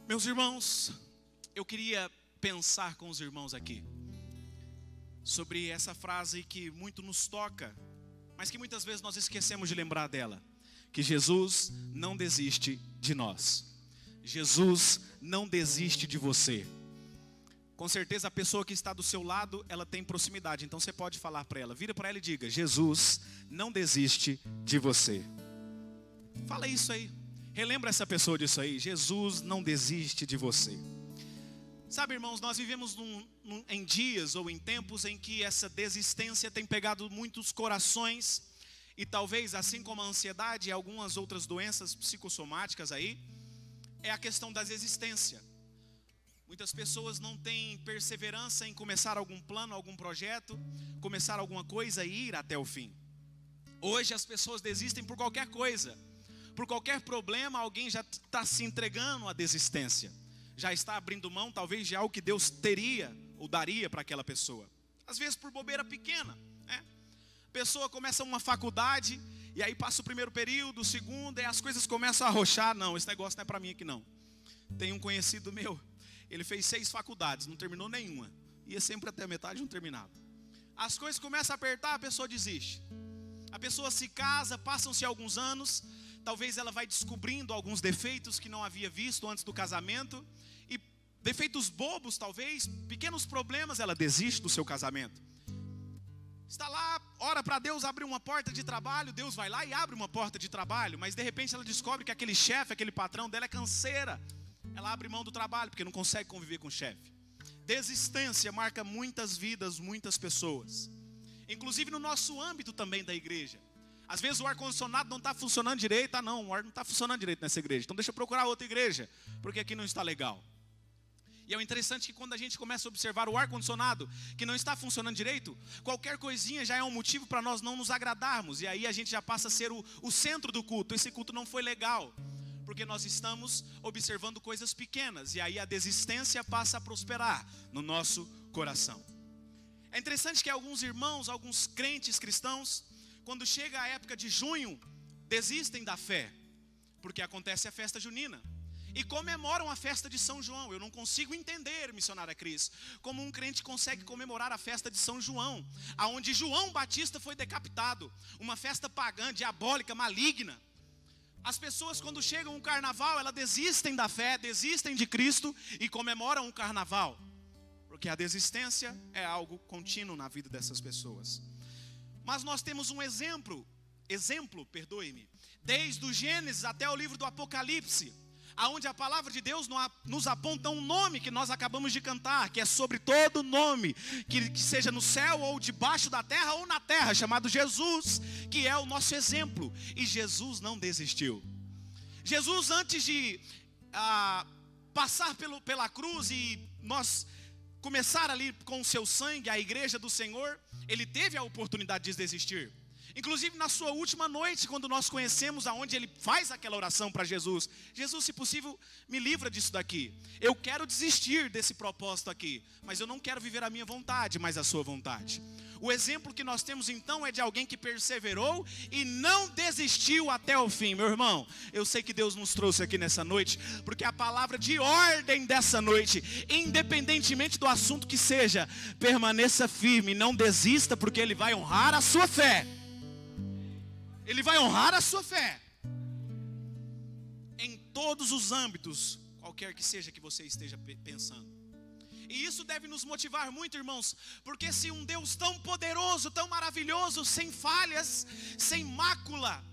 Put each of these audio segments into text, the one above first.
Meus irmãos, eu queria pensar com os irmãos aqui sobre essa frase que muito nos toca, mas que muitas vezes nós esquecemos de lembrar dela, que Jesus não desiste de nós. Jesus não desiste de você. Com certeza a pessoa que está do seu lado, ela tem proximidade, então você pode falar para ela, vira para ela e diga: Jesus não desiste de você. Fala isso aí, relembra essa pessoa disso aí. Jesus não desiste de você. Sabe, irmãos, nós vivemos em dias ou em tempos em que essa desistência tem pegado muitos corações. E talvez, assim como a ansiedade e algumas outras doenças psicossomáticas aí, é a questão da desistência. Muitas pessoas não têm perseverança em começar algum plano, algum projeto, começar alguma coisa e ir até o fim. Hoje as pessoas desistem por qualquer coisa. Por qualquer problema, alguém já está se entregando à desistência. Já está abrindo mão, talvez, de algo que Deus teria ou daria para aquela pessoa. Às vezes por bobeira pequena, né? A pessoa começa uma faculdade, e aí passa o primeiro período, o segundo, e as coisas começam a arrochar. Não, esse negócio não é para mim aqui não. Tem um conhecido meu, ele fez 6 faculdades, não terminou nenhuma. Ia sempre até a metade, não terminava. As coisas começam a apertar, a pessoa desiste. A pessoa se casa, passam-se alguns anos, talvez ela vai descobrindo alguns defeitos que não havia visto antes do casamento. E defeitos bobos talvez, pequenos problemas, ela desiste do seu casamento. Está lá, ora para Deus abrir uma porta de trabalho, Deus vai lá e abre uma porta de trabalho. Mas de repente ela descobre que aquele chefe, aquele patrão dela é canseira. Ela abre mão do trabalho porque não consegue conviver com o chefe. Desistência marca muitas vidas, muitas pessoas. Inclusive no nosso âmbito também da igreja. Às vezes o ar-condicionado não está funcionando direito. Ah não, o ar não está funcionando direito nessa igreja. Então deixa eu procurar outra igreja, porque aqui não está legal. E é interessante que quando a gente começa a observar o ar-condicionado que não está funcionando direito, qualquer coisinha já é um motivo para nós não nos agradarmos. E aí a gente já passa a ser o centro do culto. Esse culto não foi legal, porque nós estamos observando coisas pequenas. E aí a desistência passa a prosperar no nosso coração. É interessante que alguns irmãos, alguns crentes cristãos, quando chega a época de junho, desistem da fé, porque acontece a festa junina. E comemoram a festa de São João. Eu não consigo entender, missionária Cris, como um crente consegue comemorar a festa de São João, aonde João Batista foi decapitado. Uma festa pagã, diabólica, maligna. As pessoas, quando chegam o carnaval, elas desistem da fé, desistem de Cristo e comemoram o carnaval. Porque a desistência é algo contínuo na vida dessas pessoas. Mas nós temos um exemplo, desde o Gênesis até o livro do Apocalipse, aonde a palavra de Deus nos aponta um nome que nós acabamos de cantar, que é sobre todo nome, que seja no céu ou debaixo da terra ou na terra, chamado Jesus, que é o nosso exemplo. E Jesus não desistiu. Jesus, antes de passar pela cruz e nós começar ali com o seu sangue, a igreja do Senhor, ele teve a oportunidade de desistir. Inclusive na sua última noite, quando nós conhecemos aonde ele faz aquela oração para Jesus: Jesus, se possível, me livra disso daqui. Eu quero desistir desse propósito aqui, mas eu não quero viver a minha vontade, mas a sua vontade. O exemplo que nós temos então é de alguém que perseverou e não desistiu até o fim. Meu irmão, eu sei que Deus nos trouxe aqui nessa noite, porque a palavra de ordem dessa noite, independentemente do assunto que seja, permaneça firme, não desista, porque Ele vai honrar a sua fé. Ele vai honrar a sua fé em todos os âmbitos, qualquer que seja que você esteja pensando. E isso deve nos motivar muito, irmãos, porque se um Deus tão poderoso, tão maravilhoso, sem falhas, sem mácula,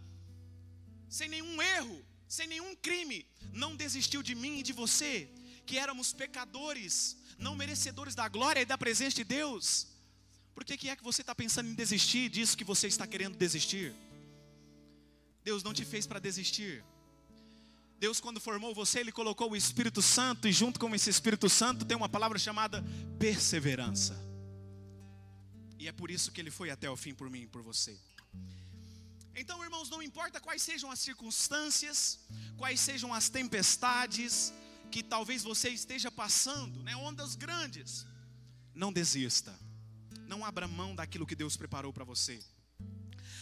sem nenhum erro, sem nenhum crime, não desistiu de mim e de você, que éramos pecadores, não merecedores da glória e da presença de Deus, por que é que você está pensando em desistir disso que você está querendo desistir? Deus não te fez para desistir. Deus, quando formou você, Ele colocou o Espírito Santo, e junto com esse Espírito Santo tem uma palavra chamada perseverança. E é por isso que Ele foi até o fim por mim e por você. Então, irmãos, não importa quais sejam as circunstâncias, quais sejam as tempestades que talvez você esteja passando, né, ondas grandes, não desista. Não abra mão daquilo que Deus preparou para você.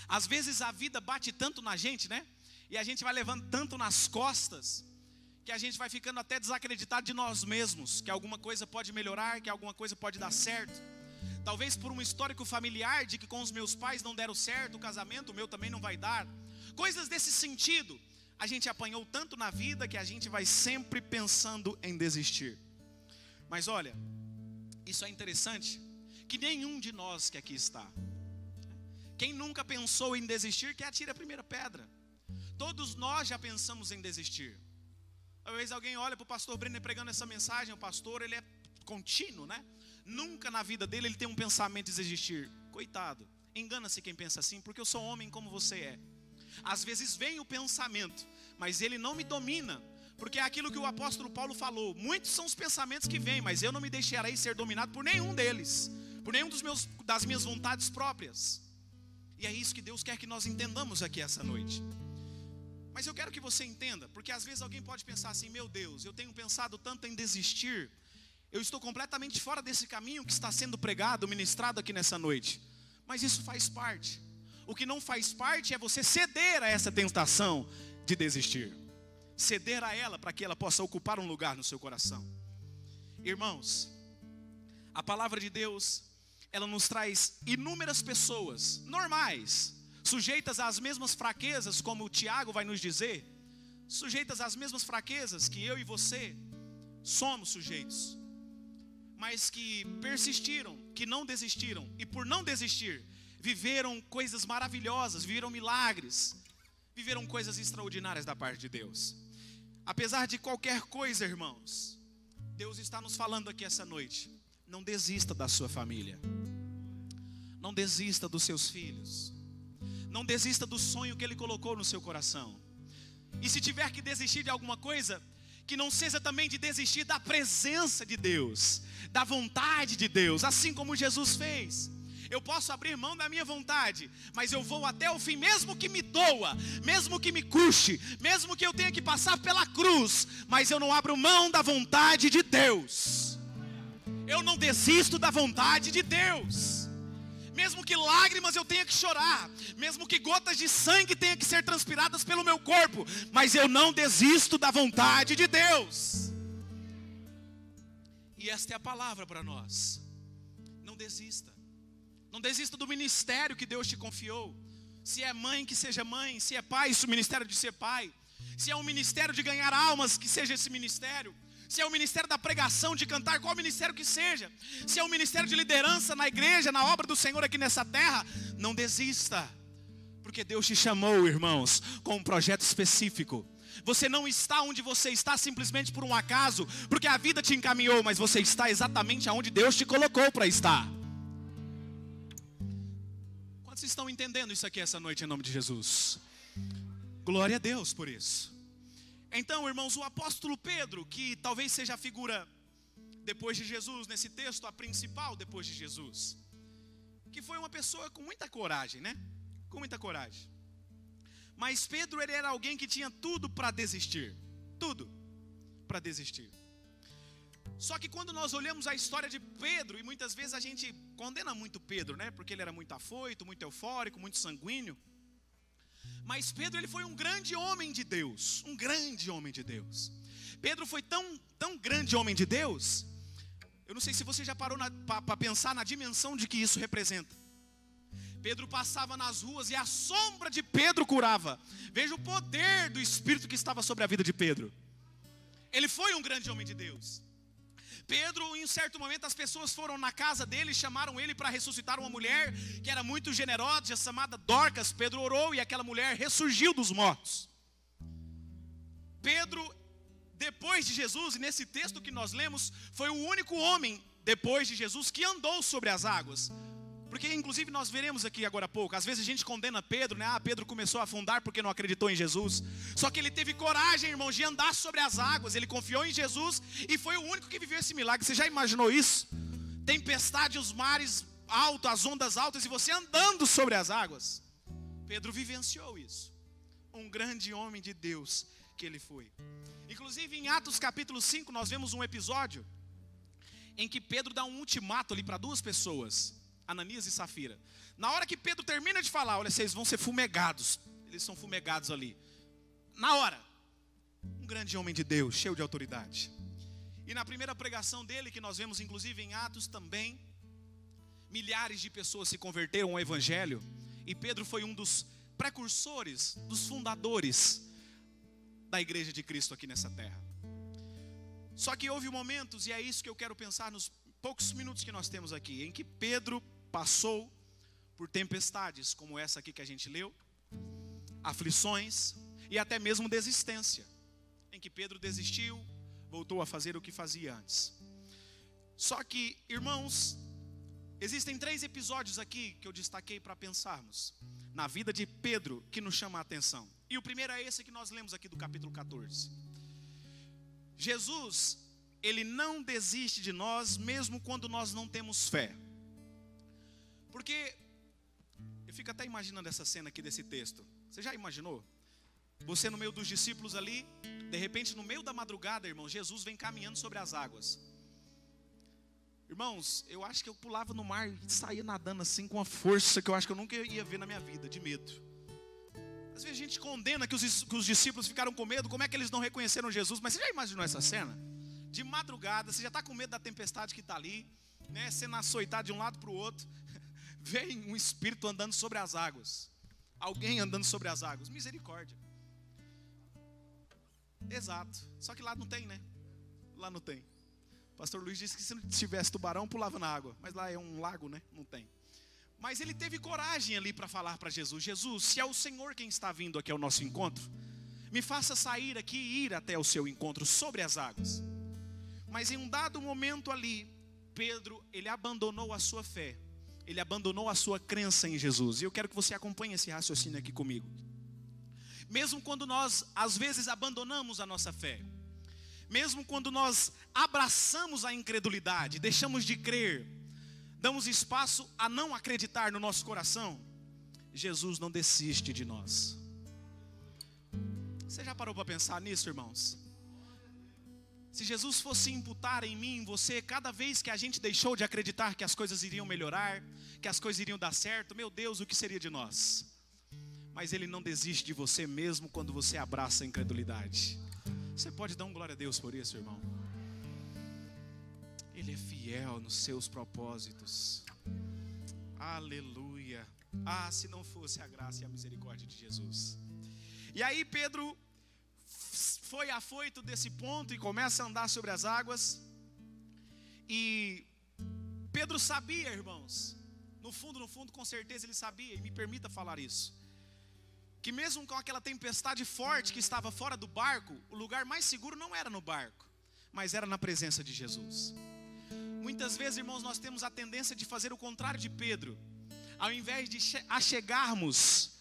Às vezes a vida bate tanto na gente, né? E a gente vai levando tanto nas costas, que que a gente vai ficando até desacreditado de nós mesmos, que alguma coisa pode melhorar, que alguma coisa pode dar certo. Talvez por um histórico familiar de que com os meus pais não deram certo, o casamento o meu também não vai dar. Coisas desse sentido. A gente apanhou tanto na vida que a gente vai sempre pensando em desistir. Mas olha, isso é interessante, que nenhum de nós que aqui está, quem nunca pensou em desistir, que atire a primeira pedra. Todos nós já pensamos em desistir. Talvez alguém olha para o pastor Brenner pregando essa mensagem, o pastor ele é contínuo, né? Nunca na vida dele ele tem um pensamento de desistir. Coitado, engana-se quem pensa assim, porque eu sou homem como você é. Às vezes vem o pensamento, mas ele não me domina, porque é aquilo que o apóstolo Paulo falou. Muitos são os pensamentos que vêm, mas eu não me deixarei ser dominado por nenhum deles, por nenhum das minhas vontades próprias. E é isso que Deus quer que nós entendamos aqui essa noite. Mas eu quero que você entenda, porque às vezes alguém pode pensar assim: meu Deus, eu tenho pensado tanto em desistir, eu estou completamente fora desse caminho que está sendo pregado, ministrado aqui nessa noite. Mas isso faz parte. O que não faz parte é você ceder a essa tentação de desistir. Ceder a ela para que ela possa ocupar um lugar no seu coração. Irmãos, a palavra de Deus, ela nos traz inúmeras pessoas normais, sujeitas às mesmas fraquezas, como o Tiago vai nos dizer, sujeitas às mesmas fraquezas que eu e você somos sujeitos, mas que persistiram, que não desistiram, e por não desistir, viveram coisas maravilhosas, viveram milagres, viveram coisas extraordinárias da parte de Deus. Apesar de qualquer coisa, irmãos, Deus está nos falando aqui essa noite: não desista da sua família, não desista dos seus filhos, não desista do sonho que Ele colocou no seu coração. E se tiver que desistir de alguma coisa, que não seja também de desistir da presença de Deus, da vontade de Deus, assim como Jesus fez. Eu posso abrir mão da minha vontade, mas eu vou até o fim, mesmo que me doa, mesmo que me custe, mesmo que eu tenha que passar pela cruz, mas eu não abro mão da vontade de Deus. Eu não desisto da vontade de Deus. Mesmo que lágrimas eu tenha que chorar, mesmo que gotas de sangue tenha que ser transpiradas pelo meu corpo, mas eu não desisto da vontade de Deus. E esta é a palavra para nós: não desista. Não desista do ministério que Deus te confiou. Se é mãe, que seja mãe. Se é pai, se o ministério de ser pai. Se é um ministério de ganhar almas, que seja esse ministério. Se é o ministério da pregação, de cantar, qual ministério que seja. Se é o ministério de liderança na igreja, na obra do Senhor aqui nessa terra, não desista. Porque Deus te chamou, irmãos, com um projeto específico. Você não está onde você está simplesmente por um acaso, porque a vida te encaminhou, mas você está exatamente onde Deus te colocou para estar. Quantos estão entendendo isso aqui essa noite em nome de Jesus? Glória a Deus por isso. Então, irmãos, o apóstolo Pedro, que talvez seja a figura depois de Jesus, nesse texto, a principal depois de Jesus, que foi uma pessoa com muita coragem, né? Com muita coragem. Mas Pedro, ele era alguém que tinha tudo para desistir. Tudo para desistir. Só que quando nós olhamos a história de Pedro, e muitas vezes a gente condena muito Pedro, né? Porque ele era muito afoito, muito eufórico, muito sanguíneo. Mas Pedro, ele foi um grande homem de Deus. Um grande homem de Deus. Pedro foi tão grande homem de Deus. Eu não sei se você já parou para pensar na dimensão de que isso representa. Pedro passava nas ruas e a sombra de Pedro curava. Veja o poder do Espírito que estava sobre a vida de Pedro. Ele foi um grande homem de Deus. Pedro, em um certo momento, as pessoas foram na casa dele, chamaram ele para ressuscitar uma mulher que era muito generosa, chamada Dorcas. Pedro orou e aquela mulher ressurgiu dos mortos. Pedro, depois de Jesus, e nesse texto que nós lemos, foi o único homem depois de Jesus que andou sobre as águas. Porque inclusive nós veremos aqui agora há pouco, às vezes a gente condena Pedro, né? Pedro começou a afundar porque não acreditou em Jesus. Só que ele teve coragem, irmãos, de andar sobre as águas. Ele confiou em Jesus e foi o único que viveu esse milagre. Você já imaginou isso? Tempestade, os mares altos, as ondas altas, e você andando sobre as águas. Pedro vivenciou isso. Um grande homem de Deus que ele foi. Inclusive em Atos capítulo 5 nós vemos um episódio em que Pedro dá um ultimato ali para duas pessoas, Ananias e Safira. Na hora que Pedro termina de falar: olha, vocês vão ser fumegados. Eles são fumegados ali. Na hora, um grande homem de Deus, cheio de autoridade. E na primeira pregação dele, que nós vemos inclusive em Atos também, milhares de pessoas se converteram ao Evangelho. E Pedro foi um dos precursores, dos fundadores da igreja de Cristo aqui nessa terra. Só que houve momentos, e é isso que eu quero pensar nos poucos minutos que nós temos aqui, em que Pedro passou por tempestades, como essa aqui que a gente leu, aflições e até mesmo desistência, em que Pedro desistiu, voltou a fazer o que fazia antes. Só que, irmãos, existem 3 episódios aqui que eu destaquei para pensarmos na vida de Pedro que nos chama a atenção. E o primeiro é esse que nós lemos aqui do capítulo 14. Jesus, ele não desiste de nós mesmo quando nós não temos fé. Porque eu fico até imaginando essa cena aqui desse texto. Você já imaginou? Você no meio dos discípulos ali, de repente no meio da madrugada, irmão, Jesus vem caminhando sobre as águas. Irmãos, eu acho que eu pulava no mar e saía nadando assim com uma força que eu acho que eu nunca ia ver na minha vida, de medo. Às vezes a gente condena que os discípulos ficaram com medo, como é que eles não reconheceram Jesus? Mas você já imaginou essa cena? De madrugada, você já está com medo da tempestade que está ali, né, sendo açoitado de um lado para o outro. Vem um espírito andando sobre as águas. Alguém andando sobre as águas. Misericórdia. Exato. Só que lá não tem, né? Lá não tem. O pastor Luiz disse que se não tivesse tubarão, pulava na água. Mas lá é um lago, né? Não tem. Mas ele teve coragem ali para falar para Jesus: Jesus, se é o Senhor quem está vindo aqui ao nosso encontro, me faça sair aqui e ir até o seu encontro sobre as águas. Mas em um dado momento ali, Pedro, ele abandonou a sua fé. Ele abandonou a sua crença em Jesus. E eu quero que você acompanhe esse raciocínio aqui comigo. Mesmo quando nós, às vezes, abandonamos a nossa fé, mesmo quando nós abraçamos a incredulidade, deixamos de crer, damos espaço a não acreditar no nosso coração, Jesus não desiste de nós. Você já parou para pensar nisso, irmãos? Se Jesus fosse imputar em mim, em você, cada vez que a gente deixou de acreditar que as coisas iriam melhorar, que as coisas iriam dar certo, meu Deus, o que seria de nós? Mas Ele não desiste de você mesmo quando você abraça a incredulidade. Você pode dar um glória a Deus por isso, irmão? Ele é fiel nos seus propósitos. Aleluia. Ah, se não fosse a graça e a misericórdia de Jesus. E aí Pedro foi afoito desse ponto e começa a andar sobre as águas. E Pedro sabia, irmãos, no fundo, com certeza ele sabia, e me permita falar isso, que mesmo com aquela tempestade forte que estava fora do barco, o lugar mais seguro não era no barco, mas era na presença de Jesus. Muitas vezes, irmãos, nós temos a tendência de fazer o contrário de Pedro. Ao invés de achegarmos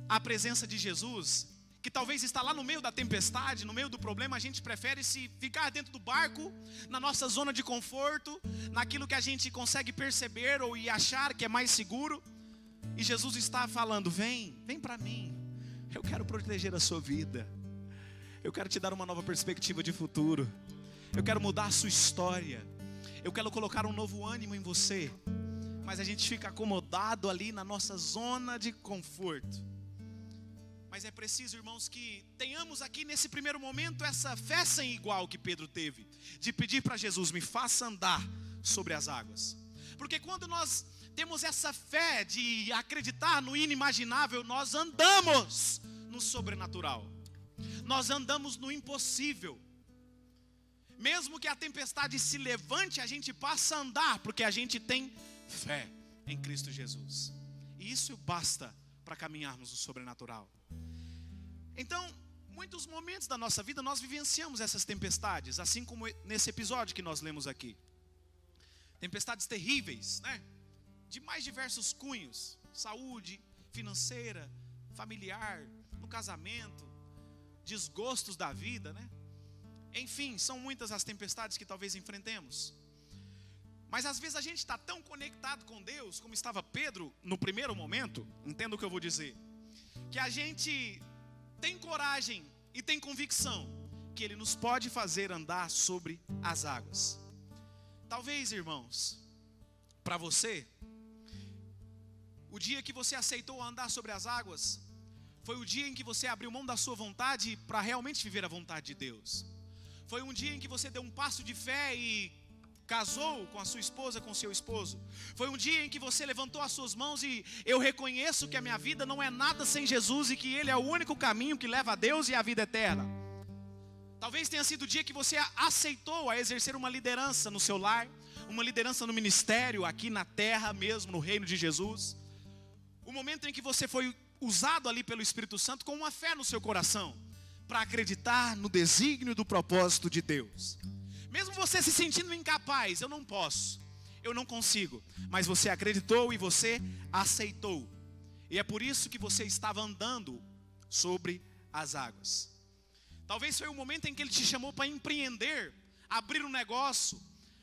à presença de Jesus, que talvez está lá no meio da tempestade, no meio do problema, a gente prefere se ficar dentro do barco, na nossa zona de conforto, naquilo que a gente consegue perceber ou achar que é mais seguro. E Jesus está falando: vem para mim, eu quero proteger a sua vida, eu quero te dar uma nova perspectiva de futuro, eu quero mudar a sua história, eu quero colocar um novo ânimo em você. Mas a gente fica acomodado ali na nossa zona de conforto. Mas é preciso, irmãos, que tenhamos aqui nesse primeiro momento essa fé sem igual que Pedro teve, de pedir para Jesus: me faça andar sobre as águas. Porque quando nós temos essa fé de acreditar no inimaginável, nós andamos no sobrenatural, nós andamos no impossível. Mesmo que a tempestade se levante, a gente passa a andar, porque a gente tem fé em Cristo Jesus. E isso basta para caminharmos no sobrenatural. Então, muitos momentos da nossa vida nós vivenciamos essas tempestades, assim como nesse episódio que nós lemos aqui. Tempestades terríveis, né? De mais diversos cunhos: saúde, financeira, familiar, no casamento, desgostos da vida, né? Enfim, são muitas as tempestades que talvez enfrentemos. Mas às vezes a gente está tão conectado com Deus, como estava Pedro no primeiro momento, entenda o que eu vou dizer, que a gente tem coragem e tem convicção que Ele nos pode fazer andar sobre as águas. Talvez, irmãos, para você, o dia que você aceitou andar sobre as águas Foi o dia em que você abriu mão da sua vontade para realmente viver a vontade de Deus. Foi um dia em que você deu um passo de fé e casou com a sua esposa, com o seu esposo. Foi um dia em que você levantou as suas mãos e eu reconheço que a minha vida não é nada sem Jesus e que Ele é o único caminho que leva a Deus e a vida eterna. Talvez tenha sido o dia que você aceitou a exercer uma liderança no seu lar, uma liderança no ministério, aqui na terra mesmo, no reino de Jesus. O momento em que você foi usado ali pelo Espírito Santo com uma fé no seu coração, para acreditar no desígnio e do propósito de Deus. Mesmo você se sentindo incapaz, eu não posso, eu não consigo, mas você acreditou e você aceitou. E é por isso que você estava andando sobre as águas. Talvez foi o momento em que Ele te chamou para empreender, abrir um negócio,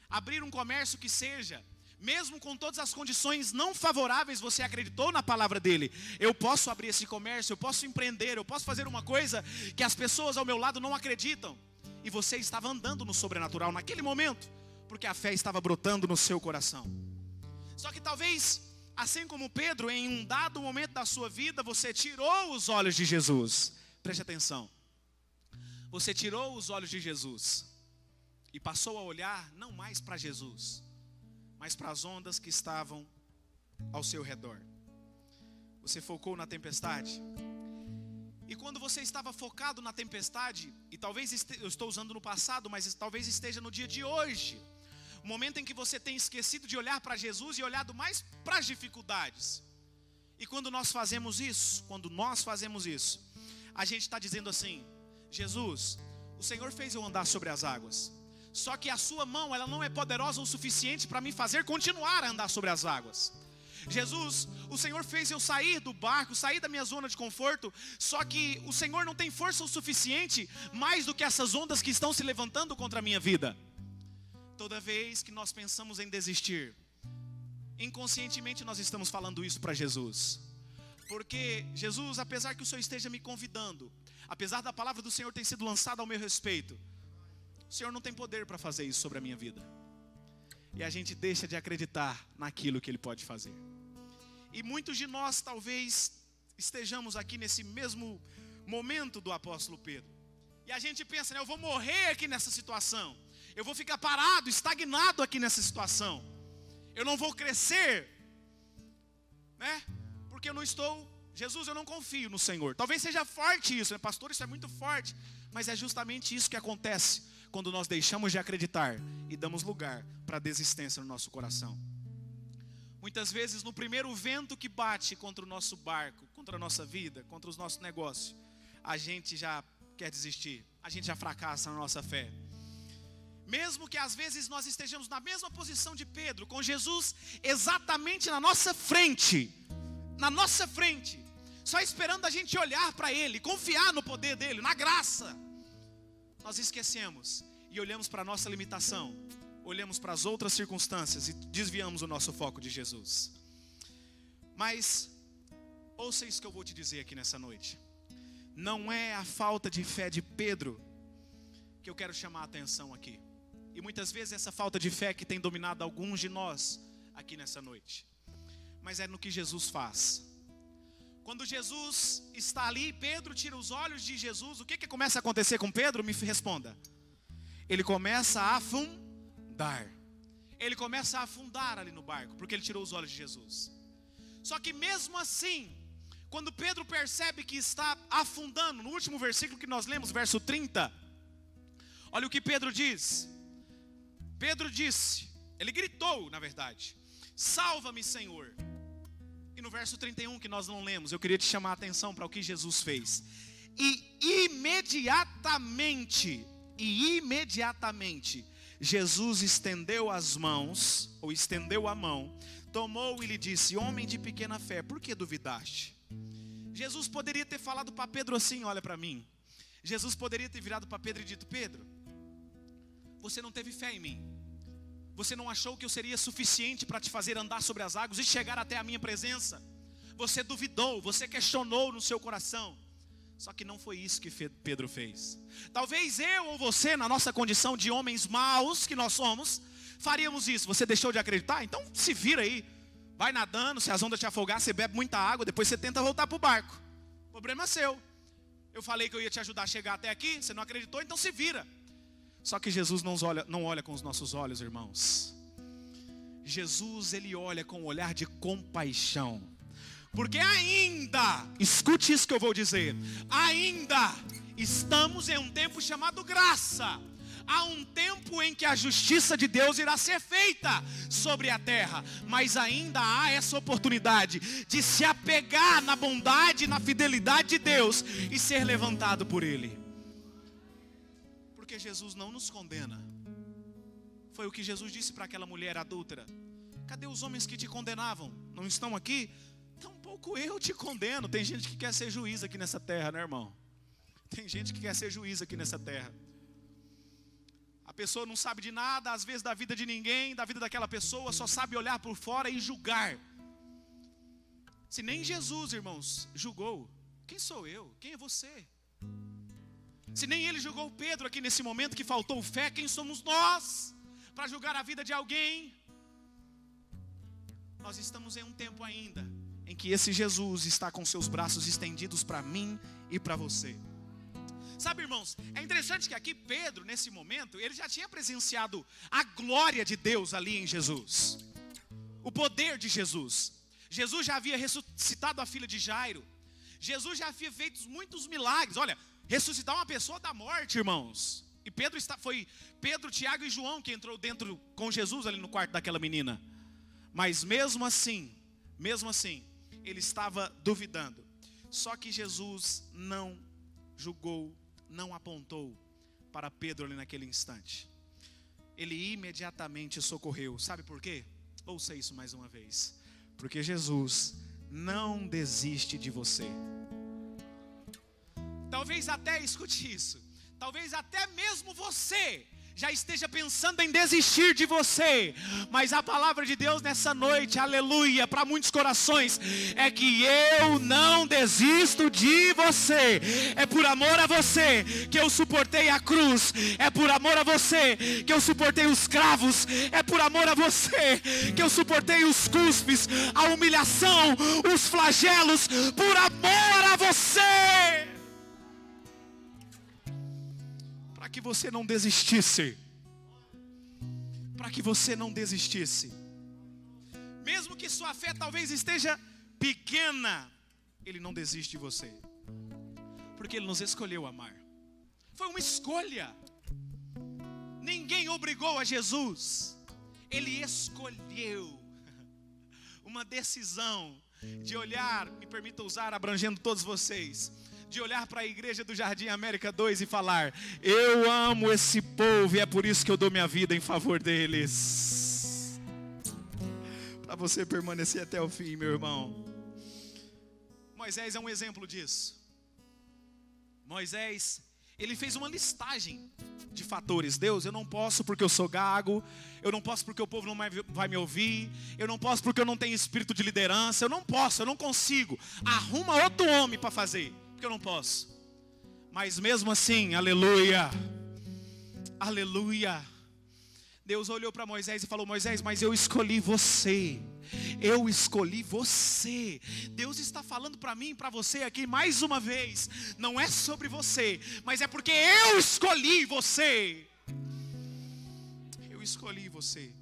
abrir um comércio que seja. Mesmo com todas as condições não favoráveis, você acreditou na palavra dele. Eu posso abrir esse comércio, eu posso empreender, eu posso fazer uma coisa que as pessoas ao meu lado não acreditam. E você estava andando no sobrenatural naquele momento, porque a fé estava brotando no seu coração. Só que talvez, assim como Pedro, em um dado momento da sua vida, você tirou os olhos de Jesus. Preste atenção. Você tirou os olhos de Jesus e passou a olhar não mais para Jesus, mas para as ondas que estavam ao seu redor. Você focou na tempestade. E quando você estava focado na tempestade, e talvez eu estou usando no passado, mas talvez esteja no dia de hoje, o momento em que você tem esquecido de olhar para Jesus e olhado mais para as dificuldades. E quando nós fazemos isso, a gente está dizendo assim: Jesus, o Senhor fez eu andar sobre as águas. Só que a sua mão, ela não é poderosa o suficiente para me fazer continuar a andar sobre as águas. Jesus, o Senhor fez eu sair do barco, sair da minha zona de conforto. Só que o Senhor não tem força o suficiente, mais do que essas ondas que estão se levantando contra a minha vida. Toda vez que nós pensamos em desistir, inconscientemente nós estamos falando isso para Jesus. Porque Jesus, apesar que o Senhor esteja me convidando, apesar da palavra do Senhor ter sido lançada ao meu respeito, o Senhor não tem poder para fazer isso sobre a minha vida. E a gente deixa de acreditar naquilo que Ele pode fazer. E muitos de nós talvez estejamos aqui nesse mesmo momento do apóstolo Pedro. E a gente pensa, né, eu vou morrer aqui nessa situação. Eu vou ficar parado, estagnado aqui nessa situação. Eu não vou crescer, né? Porque eu não estou... Jesus, eu não confio no Senhor. Talvez seja forte isso, né? Pastor, isso é muito forte. Mas é justamente isso que acontece quando nós deixamos de acreditar e damos lugar para a desistência no nosso coração. Muitas vezes no primeiro vento que bate contra o nosso barco, contra a nossa vida, contra os nossos negócios, a gente já quer desistir, a gente já fracassa na nossa fé. Mesmo que às vezes nós estejamos na mesma posição de Pedro, com Jesus exatamente na nossa frente, só esperando a gente olhar para Ele, confiar no poder dEle, na graça. Nós esquecemos e olhamos para a nossa limitação, olhamos para as outras circunstâncias e desviamos o nosso foco de Jesus. Mas, ouça isso que eu vou te dizer aqui nessa noite. Não é a falta de fé de Pedro que eu quero chamar a atenção aqui. E muitas vezes essa falta de fé que tem dominado alguns de nós aqui nessa noite. Mas é no que Jesus faz. Quando Jesus está ali, Pedro tira os olhos de Jesus. O que começa a acontecer com Pedro? Me responda. Ele começa a afundar. Ele começa a afundar ali no barco, porque ele tirou os olhos de Jesus. Só que mesmo assim, quando Pedro percebe que está afundando, no último versículo que nós lemos, verso 30, olha o que Pedro diz. Pedro disse, ele gritou na verdade: salva-me, Senhor. E no verso 31 que nós não lemos, eu queria te chamar a atenção para o que Jesus fez. E imediatamente, Jesus estendeu as mãos, ou estendeu a mão, tomou e lhe disse: homem de pequena fé, por que duvidaste? Jesus poderia ter falado para Pedro assim: olha para mim. Jesus poderia ter virado para Pedro e dito: Pedro, você não teve fé em mim. Você não achou que eu seria suficiente para te fazer andar sobre as águas e chegar até a minha presença. Você duvidou, você questionou no seu coração. Só que não foi isso que Pedro fez. Talvez eu ou você, na nossa condição de homens maus que nós somos, faríamos isso. Você deixou de acreditar? Então se vira aí. Vai nadando, se as ondas te afogar, você bebe muita água, depois você tenta voltar para o barco. Problema seu. Eu falei que eu ia te ajudar a chegar até aqui, você não acreditou, então se vira. Só que Jesus não olha com os nossos olhos, irmãos. Jesus, ele olha com um olhar de compaixão. Porque ainda, escute isso que eu vou dizer, ainda estamos em um tempo chamado graça. Há um tempo em que a justiça de Deus irá ser feita sobre a terra, mas ainda há essa oportunidade de se apegar na bondade e na fidelidade de Deus e ser levantado por Ele. Porque Jesus não nos condena. Foi o que Jesus disse para aquela mulher adúltera: cadê os homens que te condenavam? Não estão aqui? Tampouco eu te condeno. Tem gente que quer ser juiz aqui nessa terra, né, irmão? Tem gente que quer ser juiz aqui nessa terra. A pessoa não sabe de nada, às vezes da vida de ninguém, da vida daquela pessoa, só sabe olhar por fora e julgar. Se nem Jesus, irmãos, julgou, quem sou eu? Quem é você? Se nem ele julgou Pedro aqui nesse momento que faltou fé, quem somos nós para julgar a vida de alguém? Nós estamos em um tempo ainda em que esse Jesus está com seus braços estendidos para mim e para você. Sabe, irmãos, é interessante que aqui Pedro, nesse momento, ele já tinha presenciado a glória de Deus ali em Jesus, o poder de Jesus. Jesus já havia ressuscitado a filha de Jairo. Jesus já havia feito muitos milagres. Olha, ressuscitar uma pessoa da morte, irmãos. E foi Pedro, Tiago e João que entrou dentro com Jesus ali no quarto daquela menina. Mas mesmo assim, ele estava duvidando. Só que Jesus não julgou, não apontou para Pedro ali naquele instante. Ele imediatamente socorreu. Sabe por quê? Ouça isso mais uma vez. Porque Jesus não desiste de você. Talvez até, escute isso, talvez até mesmo você já esteja pensando em desistir de você, mas a palavra de Deus nessa noite, aleluia, para muitos corações, é que eu não desisto de você. É por amor a você que eu suportei a cruz, é por amor a você que eu suportei os cravos, é por amor a você que eu suportei os cuspes, a humilhação, os flagelos, por amor a você, para que você não desistisse. Para que você não desistisse. Mesmo que sua fé talvez esteja pequena, Ele não desiste de você. Porque Ele nos escolheu amar. Foi uma escolha. Ninguém obrigou a Jesus. Ele escolheu. Uma decisão de olhar, me permita usar, abrangendo todos vocês, de olhar para a igreja do Jardim América 2 e falar: eu amo esse povo e é por isso que eu dou minha vida em favor deles. Para você permanecer até o fim, meu irmão. Moisés é um exemplo disso. Moisés, ele fez uma listagem de fatores. Deus, eu não posso porque eu sou gago, eu não posso porque o povo não vai me ouvir, eu não posso porque eu não tenho espírito de liderança, eu não posso, eu não consigo. Arruma outro homem para fazer, porque eu não posso. Mas mesmo assim, aleluia, aleluia, Deus olhou para Moisés e falou: Moisés, mas eu escolhi você. Eu escolhi você. Deus está falando para mim e para você aqui mais uma vez. Não é sobre você, mas é porque eu escolhi você. Eu escolhi você.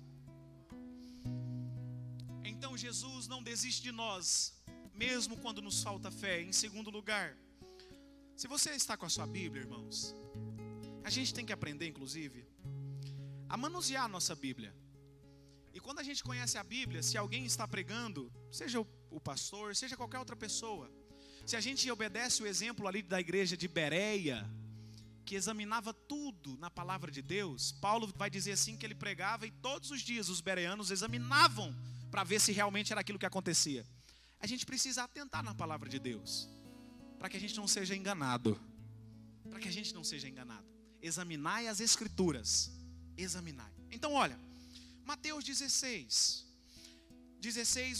Então Jesus não desiste de nós, mesmo quando nos falta fé. Em segundo lugar, se você está com a sua Bíblia, irmãos, a gente tem que aprender, inclusive, a manusear a nossa Bíblia. E quando a gente conhece a Bíblia, se alguém está pregando, seja o pastor, seja qualquer outra pessoa, se a gente obedece o exemplo ali da igreja de Bereia, que examinava tudo na palavra de Deus, Paulo vai dizer assim que ele pregava e todos os dias os bereanos examinavam para ver se realmente era aquilo que acontecia. A gente precisa atentar na palavra de Deus, para que a gente não seja enganado. Para que a gente não seja enganado. Examinai as escrituras. Examinai. Então olha, Mateus 16,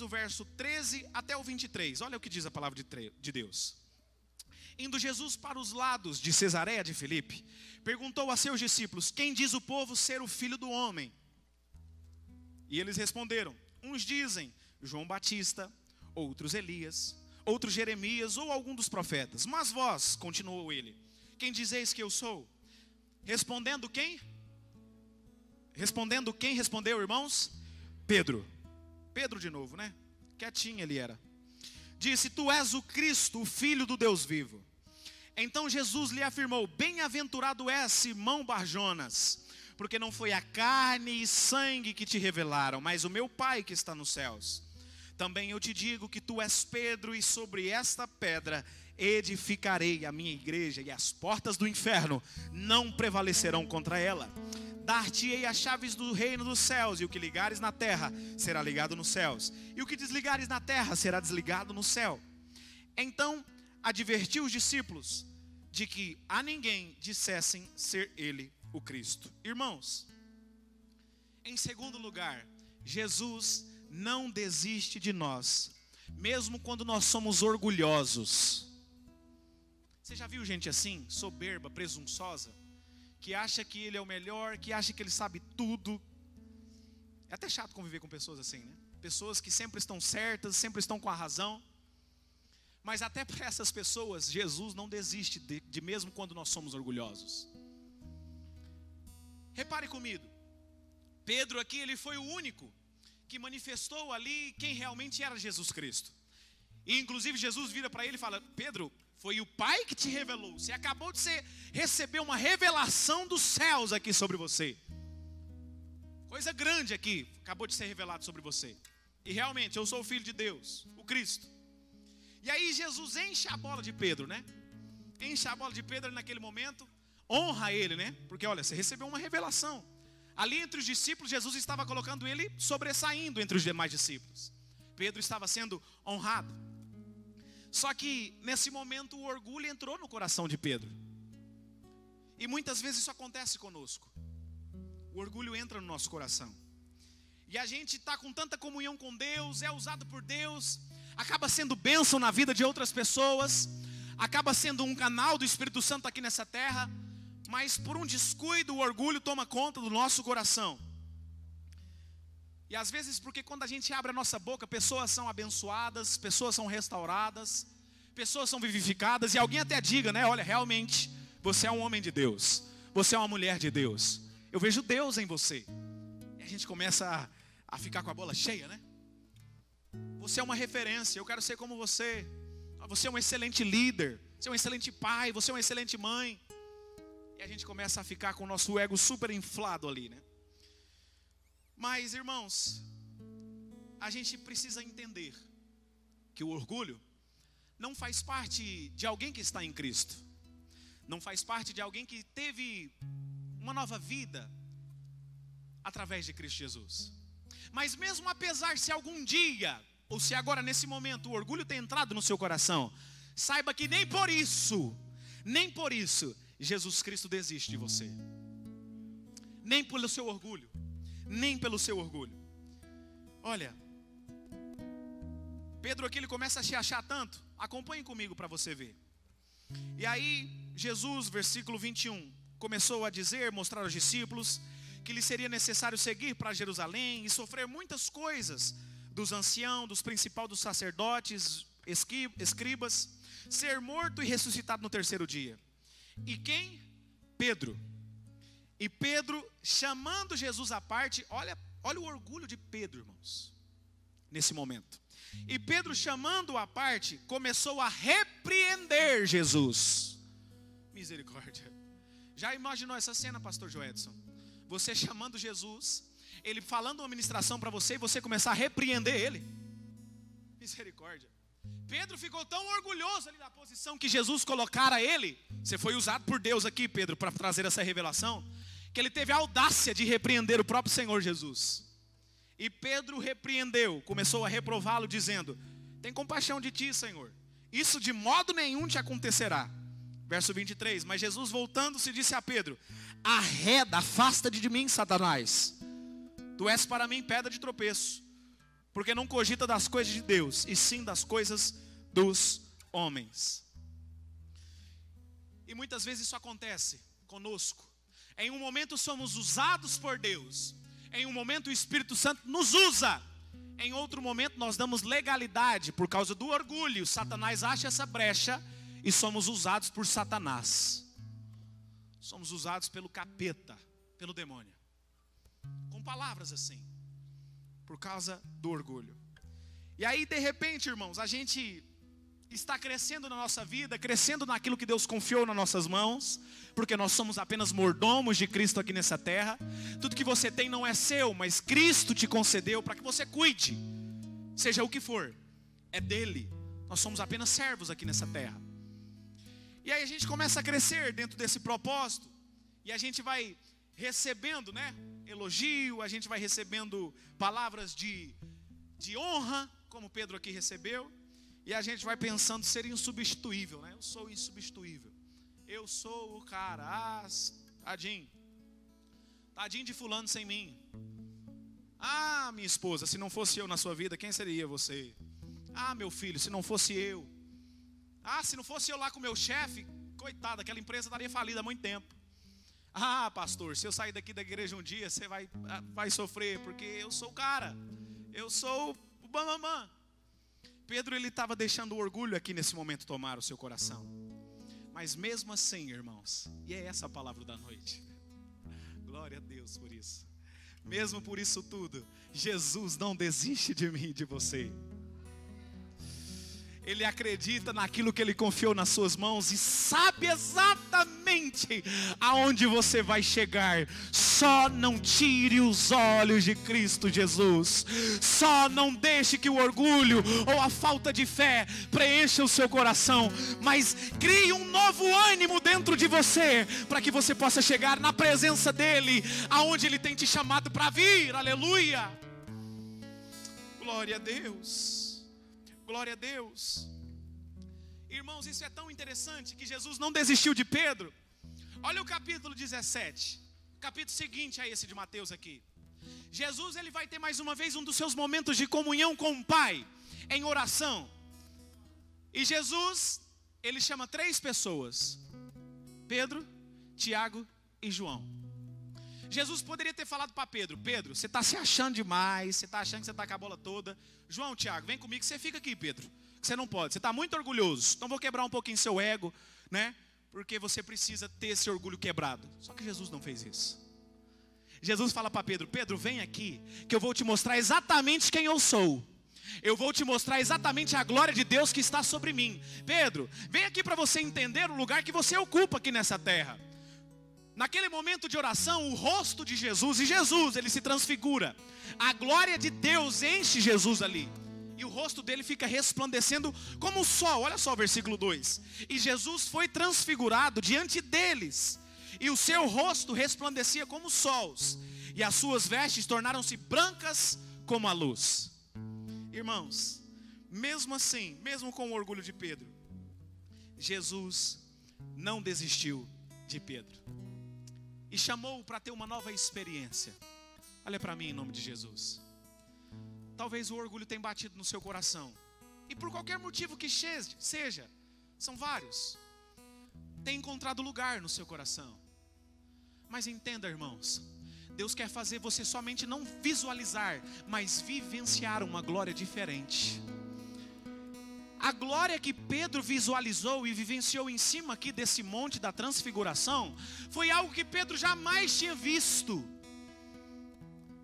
o verso 13 até o 23. Olha o que diz a palavra de Deus. Indo Jesus para os lados de Cesareia de Filipe, perguntou a seus discípulos: quem diz o povo ser o Filho do Homem? E eles responderam: uns dizem João Batista, outros Elias, outro Jeremias ou algum dos profetas. Mas vós, continuou ele, quem dizeis que eu sou? Respondendo quem? Respondendo quem? Respondeu, irmãos? Pedro. Pedro de novo, né? Quietinho ele era. Disse: tu és o Cristo, o Filho do Deus vivo. Então Jesus lhe afirmou: bem-aventurado és, Simão Barjonas, porque não foi a carne e sangue que te revelaram, mas o meu Pai que está nos céus. Também eu te digo que tu és Pedro, e sobre esta pedra edificarei a minha igreja, e as portas do inferno não prevalecerão contra ela. Dar-te-ei as chaves do reino dos céus, e o que ligares na terra será ligado nos céus, e o que desligares na terra será desligado no céu. Então advertiu os discípulos de que a ninguém dissessem ser ele o Cristo. Irmãos, em segundo lugar, Jesus não desiste de nós, mesmo quando nós somos orgulhosos. Você já viu gente assim, soberba, presunçosa, que acha que ele é o melhor, que acha que ele sabe tudo? É até chato conviver com pessoas assim, né? Pessoas que sempre estão certas, sempre estão com a razão. Mas até para essas pessoas, Jesus não desiste de mesmo quando nós somos orgulhosos. Repare comigo, Pedro aqui, ele foi o único que manifestou ali quem realmente era Jesus Cristo. E inclusive Jesus vira para ele e fala: Pedro, foi o Pai que te revelou. Você acabou de receber uma revelação dos céus aqui sobre você. Coisa grande aqui, acabou de ser revelado sobre você. E realmente, eu sou o Filho de Deus, o Cristo. E aí Jesus enche a bola de Pedro, né? Enche a bola de Pedro naquele momento. Honra ele, né? Porque olha, você recebeu uma revelação. Ali entre os discípulos, Jesus estava colocando ele sobressaindo entre os demais discípulos. Pedro estava sendo honrado. Só que nesse momento o orgulho entrou no coração de Pedro. E muitas vezes isso acontece conosco. O orgulho entra no nosso coração. E a gente está com tanta comunhão com Deus, é usado por Deus, acaba sendo bênção na vida de outras pessoas, acaba sendo um canal do Espírito Santo aqui nessa terra, mas por um descuido o orgulho toma conta do nosso coração. E às vezes porque quando a gente abre a nossa boca, pessoas são abençoadas, pessoas são restauradas, pessoas são vivificadas, e alguém até diga, né, olha, realmente você é um homem de Deus, você é uma mulher de Deus, eu vejo Deus em você. E a gente começa a ficar com a bola cheia, né? Você é uma referência, eu quero ser como você. Você é um excelente líder, você é um excelente pai, você é uma excelente mãe. E a gente começa a ficar com o nosso ego super inflado ali, né? Mas, irmãos, a gente precisa entender que o orgulho não faz parte de alguém que está em Cristo. Não faz parte de alguém que teve uma nova vida através de Cristo Jesus. Mas mesmo apesar se algum dia, ou se agora nesse momento o orgulho tem entrado no seu coração, saiba que nem por isso Jesus Cristo desiste de você. Nem pelo seu orgulho, nem pelo seu orgulho. Olha, Pedro aqui ele começa a se achar tanto. Acompanhe comigo para você ver. E aí Jesus, versículo 21, começou a dizer, mostrar aos discípulos que lhe seria necessário seguir para Jerusalém e sofrer muitas coisas dos anciãos, dos principais dos sacerdotes, escribas, ser morto e ressuscitado no terceiro dia. E quem? Pedro. E Pedro, chamando Jesus à parte, olha o orgulho de Pedro, irmãos, nesse momento. E Pedro, chamando-o à parte, começou a repreender Jesus. Misericórdia. Já imaginou essa cena, pastor Joedson? Você chamando Jesus, ele falando uma ministração para você e você começar a repreender ele. Misericórdia. Pedro ficou tão orgulhoso ali da posição que Jesus colocara ele. Você foi usado por Deus aqui, Pedro, para trazer essa revelação, que ele teve a audácia de repreender o próprio Senhor Jesus. E Pedro repreendeu, começou a reprová-lo, dizendo: tem compaixão de ti, Senhor, isso de modo nenhum te acontecerá. Verso 23, mas Jesus voltando-se disse a Pedro: arreda, afasta-te de mim, Satanás. Tu és para mim pedra de tropeço, porque não cogita das coisas de Deus, e sim das coisas dos homens. E muitas vezes isso acontece conosco. Em um momento somos usados por Deus, em um momento o Espírito Santo nos usa, Em outro momento nós damos legalidade por causa do orgulho. Satanás acha essa brecha e somos usados por Satanás. Somos usados pelo capeta, pelo demônio. Com palavras assim, por causa do orgulho. E aí de repente, irmãos, a gente está crescendo na nossa vida, crescendo naquilo que Deus confiou nas nossas mãos, porque nós somos apenas mordomos de Cristo aqui nessa terra. Tudo que você tem não é seu, mas Cristo te concedeu para que você cuide, seja o que for, é dele. Nós somos apenas servos aqui nessa terra. E aí a gente começa a crescer dentro desse propósito, e a gente vai recebendo, elogio, a gente vai recebendo palavras de honra, como Pedro aqui recebeu. E a gente vai pensando ser insubstituível, Eu sou insubstituível. Eu sou o cara. Tadinho de fulano sem mim. Minha esposa, se não fosse eu na sua vida, quem seria você? Meu filho, se não fosse eu. Se não fosse eu lá com o meu chefe, coitado, aquela empresa estaria falida há muito tempo. Pastor, se eu sair daqui da igreja um dia, você vai sofrer, porque eu sou o cara. Eu sou o bambambam. Pedro, ele estava deixando o orgulho aqui nesse momento tomar o seu coração. Mas mesmo assim, irmãos, e é essa a palavra da noite. Glória a Deus por isso. Mesmo por isso tudo, Jesus não desiste de mim e de você. Ele acredita naquilo que Ele confiou nas suas mãos e sabe exatamente aonde você vai chegar. Só não tire os olhos de Cristo Jesus. Só não deixe que o orgulho ou a falta de fé preencha o seu coração, mas crie um novo ânimo dentro de você, para que você possa chegar na presença dEle, aonde Ele tem te chamado para vir. Aleluia. Glória a Deus. Glória a Deus. Irmãos, isso é tão interessante que Jesus não desistiu de Pedro. Olha o capítulo 17, capítulo seguinte a esse de Mateus aqui. Jesus, ele vai ter mais uma vez um dos seus momentos de comunhão com o Pai, em oração. E Jesus, ele chama 3 pessoas: Pedro, Tiago e João. Jesus poderia ter falado para Pedro: Pedro, você está se achando demais, você está achando que você está com a bola toda. João, Tiago, vem comigo, você fica aqui, Pedro. Você não pode, você está muito orgulhoso. Então vou quebrar um pouquinho seu ego, porque você precisa ter esse orgulho quebrado. Só que Jesus não fez isso. Jesus fala para Pedro: Pedro, vem aqui, que eu vou te mostrar exatamente quem eu sou. Eu vou te mostrar exatamente a glória de Deus que está sobre mim. Pedro, vem aqui para você entender o lugar que você ocupa aqui nessa terra. Naquele momento de oração, o rosto de Jesus, e Jesus, ele se transfigura. A glória de Deus enche Jesus ali. E o rosto dele fica resplandecendo como o sol. Olha só o versículo 2. E Jesus foi transfigurado diante deles. E o seu rosto resplandecia como sols. E as suas vestes tornaram-se brancas como a luz. Irmãos, mesmo assim, mesmo com o orgulho de Pedro, Jesus não desistiu de Pedro. E chamou-o para ter uma nova experiência. Olha para mim em nome de Jesus. Talvez o orgulho tenha batido no seu coração. E por qualquer motivo que seja, são vários, tem encontrado lugar no seu coração. Mas entenda, irmãos, Deus quer fazer você somente não visualizar, mas vivenciar uma glória diferente. A glória que Pedro visualizou e vivenciou em cima aqui desse monte da transfiguração foi algo que Pedro jamais tinha visto.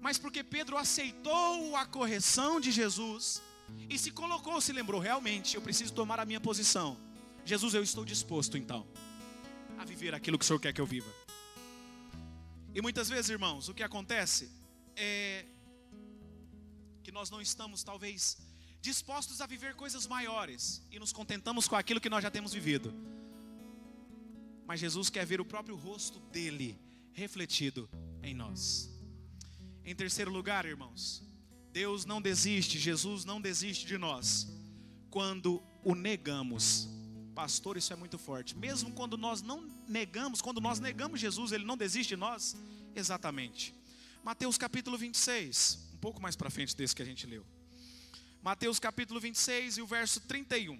Mas porque Pedro aceitou a correção de Jesus e se colocou, se lembrou: realmente eu preciso tomar a minha posição. Jesus, eu estou disposto então a viver aquilo que o Senhor quer que eu viva. E muitas vezes, irmãos, o que acontece é que nós não estamos talvez dispostos a viver coisas maiores e nos contentamos com aquilo que nós já temos vivido. Mas Jesus quer ver o próprio rosto dele refletido em nós. Em terceiro lugar, irmãos, Deus não desiste, Jesus não desiste de nós quando o negamos. Pastor, isso é muito forte. Mesmo quando nós não negamos, quando nós negamos Jesus, Ele não desiste de nós? Exatamente. Mateus capítulo 26, um pouco mais para frente desse que a gente leu. Mateus capítulo 26 e o verso 31.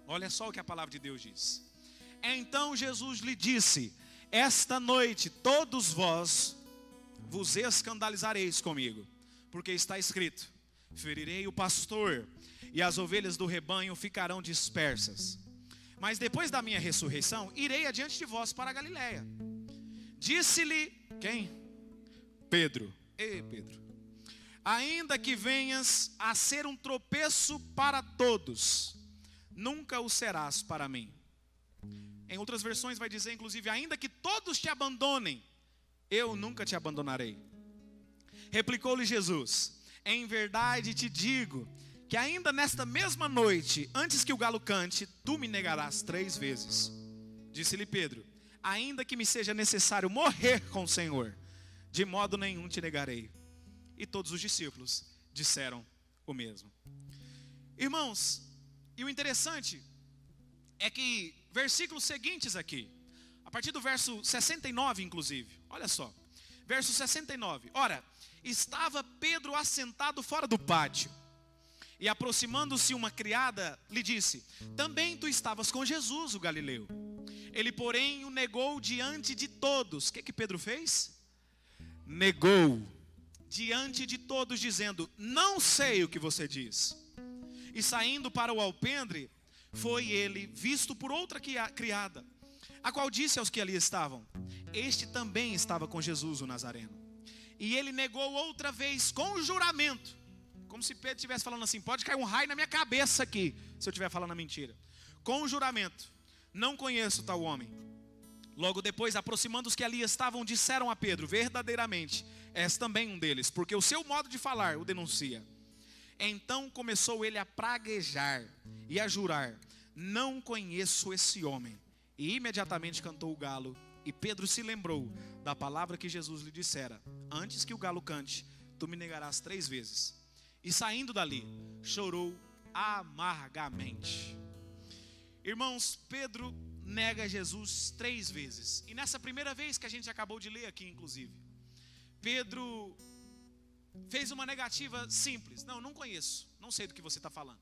Olha só o que a palavra de Deus diz. Então Jesus lhe disse: esta noite todos vós vos escandalizareis comigo, porque está escrito: ferirei o pastor, e as ovelhas do rebanho ficarão dispersas. Mas depois da minha ressurreição, irei adiante de vós para a Galiléia. Disse-lhe, quem? Pedro. Ei, Pedro. Ainda que venhas a ser um tropeço para todos, nunca o serás para mim. Em outras versões vai dizer, inclusive, ainda que todos te abandonem, eu nunca te abandonarei. Replicou-lhe Jesus, em verdade te digo, que ainda nesta mesma noite, antes que o galo cante, tu me negarás 3 vezes. Disse-lhe Pedro, ainda que me seja necessário morrer com o Senhor, de modo nenhum te negarei. E todos os discípulos disseram o mesmo. Irmãos, e o interessante é que versículos seguintes aqui, a partir do verso 69 inclusive, olha só, verso 69, ora, estava Pedro assentado fora do pátio, e aproximando-se uma criada, lhe disse, também tu estavas com Jesus, o Galileu. Ele, porém, o negou diante de todos. O que Pedro fez? Negou diante de todos, dizendo, não sei o que você diz. E saindo para o alpendre, foi ele visto por outra criada, a qual disse aos que ali estavam, este também estava com Jesus o Nazareno. E ele negou outra vez com juramento, como se Pedro estivesse falando assim, pode cair um raio na minha cabeça aqui, se eu estiver falando a mentira. Com juramento, não conheço tal homem. Logo depois, aproximando os que ali estavam, disseram a Pedro, verdadeiramente, és também um deles, porque o seu modo de falar o denuncia. Então começou ele a praguejar e a jurar, não conheço esse homem. E imediatamente cantou o galo, e Pedro se lembrou da palavra que Jesus lhe dissera, antes que o galo cante, tu me negarás 3 vezes. E saindo dali, chorou amargamente. Irmãos, Pedro nega Jesus 3 vezes. E nessa primeira vez que a gente acabou de ler aqui, inclusive, Pedro fez uma negativa simples. Não conheço, não sei do que você está falando.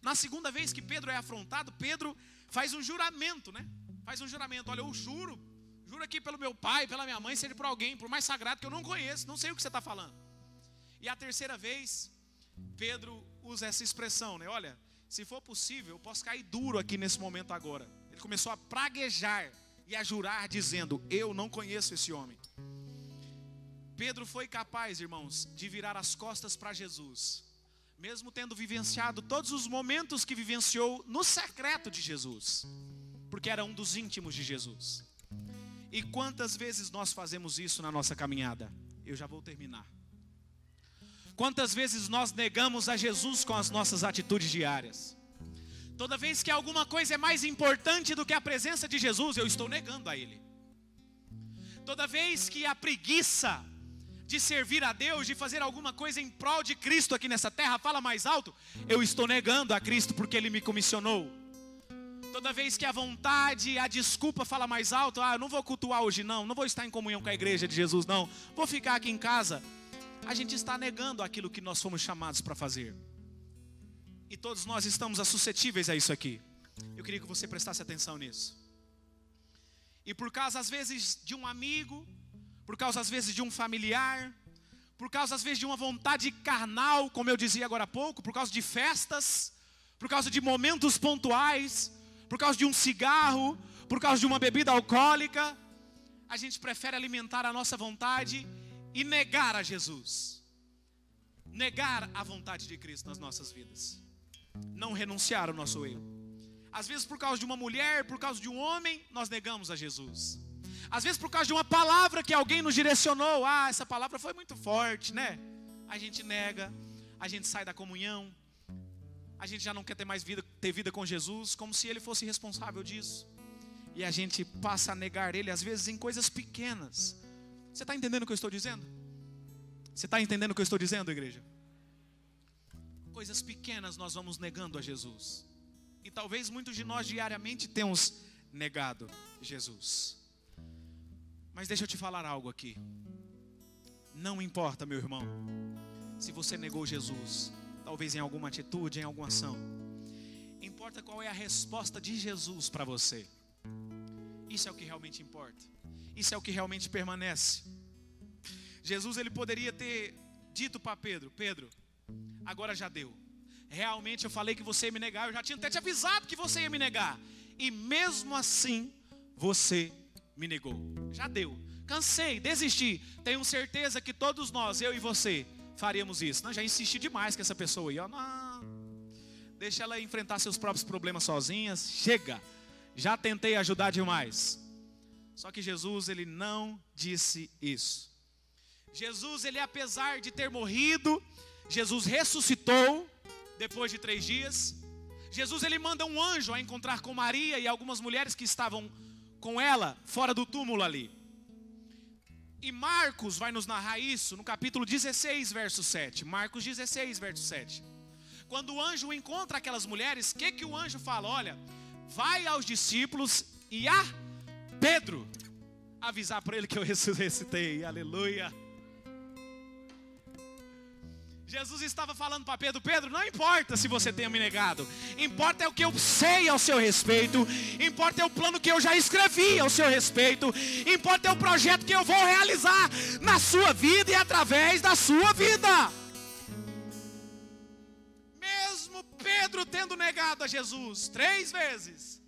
Na segunda vez que Pedro é afrontado, Pedro faz um juramento, né? Faz um juramento, olha, eu juro aqui pelo meu pai, pela minha mãe, seja por alguém, por mais sagrado que eu não conheço, não sei o que você está falando. E a terceira vez, Pedro usa essa expressão, né? Olha, se for possível, eu posso cair duro aqui nesse momento agora. Ele começou a praguejar e a jurar, dizendo, eu não conheço esse homem. Pedro foi capaz, irmãos, de virar as costas para Jesus, mesmo tendo vivenciado todos os momentos que vivenciou no secreto de Jesus, porque era um dos íntimos de Jesus. E quantas vezes nós fazemos isso na nossa caminhada? Eu já vou terminar. Quantas vezes nós negamos a Jesus com as nossas atitudes diárias? Toda vez que alguma coisa é mais importante do que a presença de Jesus, eu estou negando a Ele. Toda vez que a preguiça de servir a Deus, de fazer alguma coisa em prol de Cristo aqui nessa terra, fala mais alto, eu estou negando a Cristo porque Ele me comissionou. Toda vez que a vontade, a desculpa fala mais alto, eu não vou cultuar hoje não vou estar em comunhão com a igreja de Jesus não, vou ficar aqui em casa. A gente está negando aquilo que nós fomos chamados para fazer. E todos nós estamos suscetíveis a isso aqui. Eu queria que você prestasse atenção nisso. E por causa às vezes de um amigo, por causa às vezes de um familiar, por causa às vezes de uma vontade carnal, como eu dizia agora há pouco, por causa de festas, por causa de momentos pontuais, por causa de um cigarro, por causa de uma bebida alcoólica, a gente prefere alimentar a nossa vontade e negar a Jesus, negar a vontade de Cristo nas nossas vidas, não renunciar ao nosso eu. Às vezes por causa de uma mulher, por causa de um homem, nós negamos a Jesus. Às vezes por causa de uma palavra que alguém nos direcionou, essa palavra foi muito forte, né? A gente nega, a gente sai da comunhão, a gente já não quer ter vida com Jesus, como se Ele fosse responsável disso. E a gente passa a negar Ele, às vezes em coisas pequenas. Você está entendendo o que eu estou dizendo? Você está entendendo o que eu estou dizendo, igreja? Coisas pequenas nós vamos negando a Jesus. E talvez muitos de nós diariamente tenhamos negado Jesus. Mas deixa eu te falar algo aqui. Não importa, meu irmão, se você negou Jesus, talvez em alguma atitude, em alguma ação. Importa qual é a resposta de Jesus para você. Isso é o que realmente importa. Isso é o que realmente permanece. Jesus, ele poderia ter dito para Pedro, Agora já deu. Realmente eu falei que você ia me negar, eu já tinha até te avisado que você ia me negar. E mesmo assim, você me negou. Já deu. Cansei, desisti. Tenho certeza que todos nós, eu e você, faríamos isso. Não, já insisti demais com essa pessoa aí. Não, deixa ela enfrentar seus próprios problemas sozinhas. Chega. Já tentei ajudar demais. Só que Jesus, ele não disse isso. Jesus, ele apesar de ter morrido, Jesus ressuscitou depois de 3 dias. Jesus, ele manda um anjo a encontrar com Maria e algumas mulheres que estavam com ela fora do túmulo ali. E Marcos vai nos narrar isso no capítulo 16, verso 7. Marcos 16, verso 7. Quando o anjo encontra aquelas mulheres, o que o anjo fala? Olha, vai aos discípulos e a Pedro avisar para ele que eu ressuscitei. Aleluia. Jesus estava falando para Pedro: Pedro, não importa se você tenha me negado, importa é o que eu sei ao seu respeito, importa é o plano que eu já escrevi ao seu respeito, importa é o projeto que eu vou realizar na sua vida e através da sua vida. Mesmo Pedro tendo negado a Jesus 3 vezes,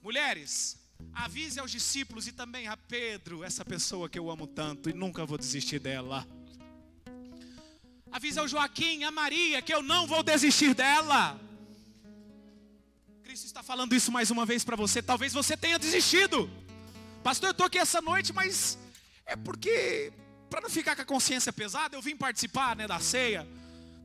mulheres, avise aos discípulos e também a Pedro, essa pessoa que eu amo tanto e nunca vou desistir dela. Avisa ao Joaquim, a Maria, que eu não vou desistir dela. Cristo está falando isso mais uma vez para você. Talvez você tenha desistido. Pastor, eu estou aqui essa noite, mas é porque, para não ficar com a consciência pesada, eu vim participar, da ceia.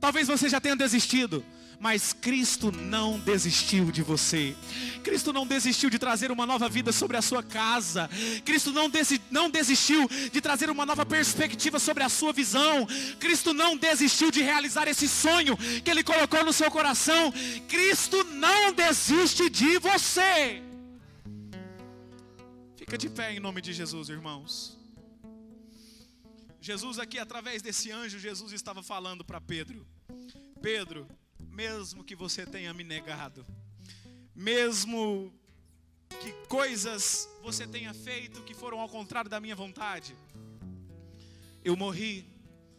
Talvez você já tenha desistido. Mas Cristo não desistiu de você. Cristo não desistiu de trazer uma nova vida sobre a sua casa. Cristo não desistiu de trazer uma nova perspectiva sobre a sua visão. Cristo não desistiu de realizar esse sonho que Ele colocou no seu coração. Cristo não desiste de você. Fica de pé em nome de Jesus, irmãos. Jesus aqui, através desse anjo, Jesus estava falando para Pedro: Pedro, mesmo que você tenha me negado, mesmo que coisas você tenha feito que foram ao contrário da minha vontade, eu morri,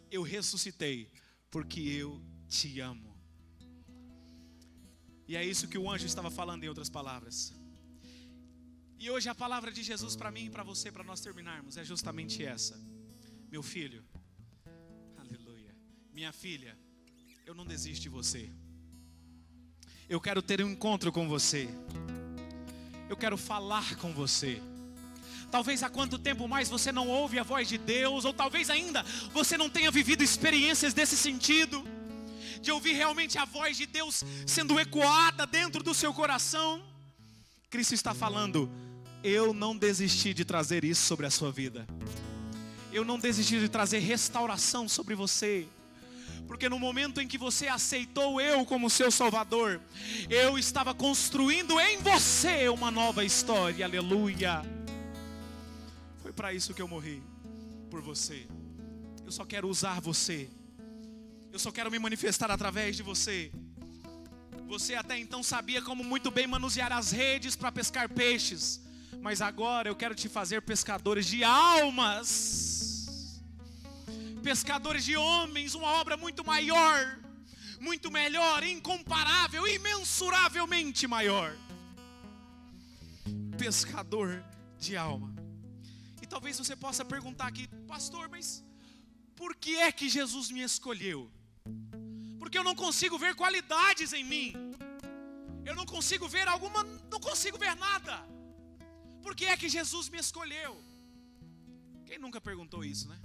eu ressuscitei, porque eu te amo. E é isso que o anjo estava falando em outras palavras. E hoje a palavra de Jesus para mim e para você, para nós terminarmos, é justamente essa: meu filho, aleluia, minha filha, eu não desisto de você. Eu quero ter um encontro com você. Eu quero falar com você. Talvez há quanto tempo mais você não ouve a voz de Deus, ou talvez ainda você não tenha vivido experiências desse sentido, de ouvir realmente a voz de Deus sendo ecoada dentro do seu coração. Cristo está falando: eu não desisti de trazer isso sobre a sua vida. Eu não desisti de trazer restauração sobre você. Porque no momento em que você aceitou eu como seu Salvador, eu estava construindo em você uma nova história, aleluia. Foi para isso que eu morri, por você. Eu só quero usar você. Eu só quero me manifestar através de você. Você até então sabia como muito bem manusear as redes para pescar peixes, mas agora eu quero te fazer pescadores de almas. Pescadores de homens, uma obra muito maior, muito melhor, incomparável, imensuravelmente maior. Pescador de alma. E talvez você possa perguntar aqui: pastor, mas por que é que Jesus me escolheu? Porque eu não consigo ver qualidades em mim. Eu não consigo ver não consigo ver nada. Por que é que Jesus me escolheu? Quem nunca perguntou isso, né?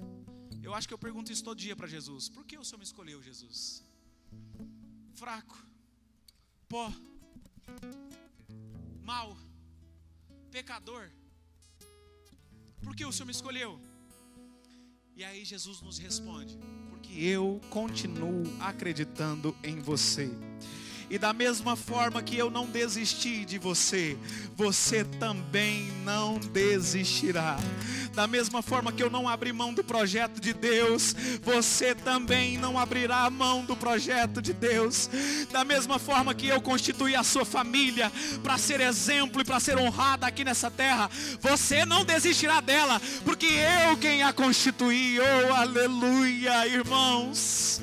Eu acho que eu pergunto isso todo dia para Jesus: por que o Senhor me escolheu, Jesus? Fraco, pó, mau, pecador. Por que o Senhor me escolheu? E aí Jesus nos responde: porque eu continuo acreditando em você. E da mesma forma que eu não desisti de você, você também não desistirá. Da mesma forma que eu não abri mão do projeto de Deus, você também não abrirá mão do projeto de Deus. Da mesma forma que eu constituí a sua família para ser exemplo e para ser honrada aqui nessa terra, você não desistirá dela, porque eu quem a constituí. Oh, aleluia, irmãos.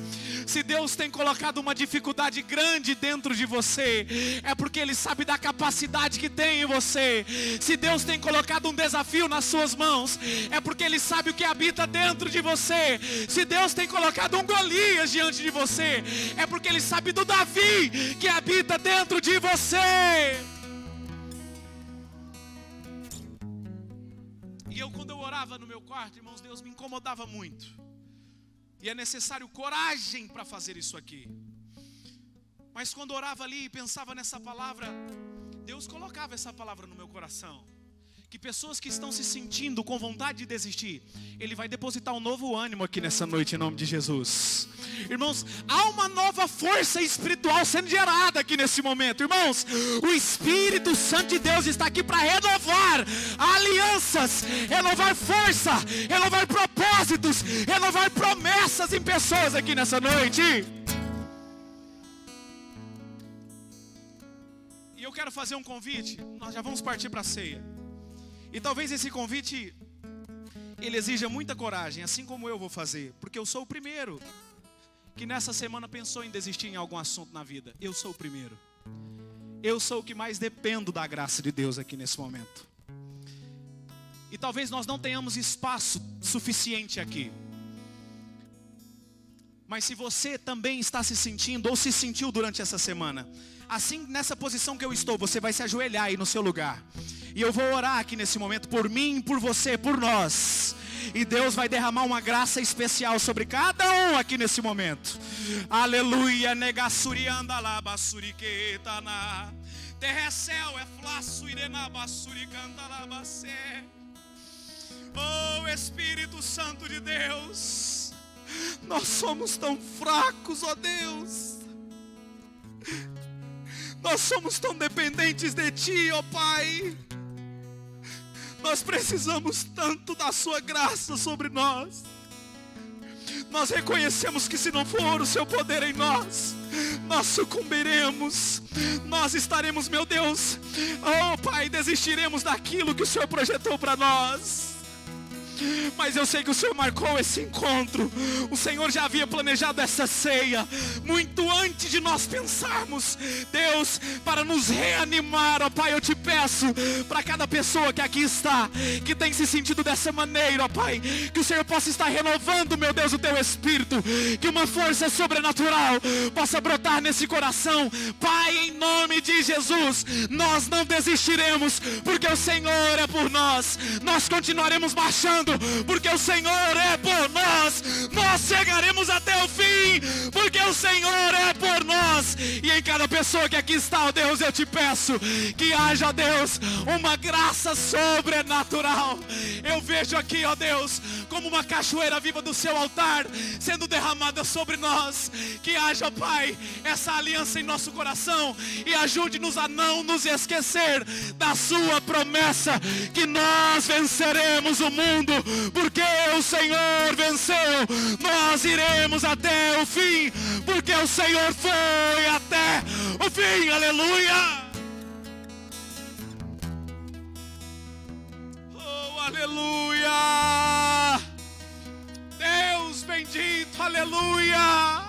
Se Deus tem colocado uma dificuldade grande dentro de você, é porque Ele sabe da capacidade que tem em você. Se Deus tem colocado um desafio nas suas mãos, é porque Ele sabe o que habita dentro de você. Se Deus tem colocado um Golias diante de você, é porque Ele sabe do Davi que habita dentro de você. E quando eu orava no meu quarto, irmãos, Deus me incomodava muito. E é necessário coragem para fazer isso aqui. Mas quando orava ali e pensava nessa palavra, Deus colocava essa palavra no meu coração. Que pessoas que estão se sentindo com vontade de desistir, Ele vai depositar um novo ânimo aqui nessa noite, em nome de Jesus. Irmãos, há uma nova força espiritual sendo gerada aqui nesse momento. Irmãos, o Espírito Santo de Deus está aqui para renovar alianças, renovar força, renovar propósitos, renovar promessas em pessoas aqui nessa noite. E eu quero fazer um convite. Nós já vamos partir para a ceia. E talvez esse convite, ele exija muita coragem, assim como eu vou fazer. Porque eu sou o primeiro que nessa semana pensou em desistir em algum assunto na vida. Eu sou o primeiro. Eu sou o que mais dependo da graça de Deus aqui nesse momento. E talvez nós não tenhamos espaço suficiente aqui. Mas se você também está se sentindo, ou se sentiu durante essa semana, assim nessa posição que eu estou, você vai se ajoelhar aí no seu lugar. E eu vou orar aqui nesse momento por mim, por você, por nós. E Deus vai derramar uma graça especial sobre cada um aqui nesse momento. Aleluia. Negassurianda lá basuriquetana. Terrecel é flaço irena basuricanda lá basé. Oh Espírito Santo de Deus, nós somos tão fracos, ó Deus. Nós somos tão dependentes de Ti, ó Pai. Nós precisamos tanto da Sua graça sobre nós. Nós reconhecemos que se não for o Seu poder em nós, nós sucumbiremos. Nós estaremos, meu Deus, oh Pai, desistiremos daquilo que o Senhor projetou para nós. Mas eu sei que o Senhor marcou esse encontro. O Senhor já havia planejado essa ceia muito antes de nós pensarmos. Deus, para nos reanimar, ó Pai, eu te peço para cada pessoa que aqui está, que tem se sentido dessa maneira, ó Pai, que o Senhor possa estar renovando, meu Deus, o teu espírito, que uma força sobrenatural possa brotar nesse coração. Pai, em nome de Jesus, nós não desistiremos, porque o Senhor é por nós. Nós continuaremos marchando, porque o Senhor é por nós. Nós chegaremos até o fim, porque o Senhor é por nós. E em cada pessoa que aqui está, ó Deus, eu te peço que haja, ó Deus, uma graça sobrenatural. Eu vejo aqui, ó Deus, como uma cachoeira viva do seu altar sendo derramada sobre nós. Que haja, Pai, essa aliança em nosso coração, e ajude-nos a não nos esquecer da sua promessa, que nós venceremos o mundo, porque o Senhor venceu. Nós iremos até o fim, porque o Senhor foi até o fim. Aleluia. Oh, aleluia. Deus bendito, aleluia.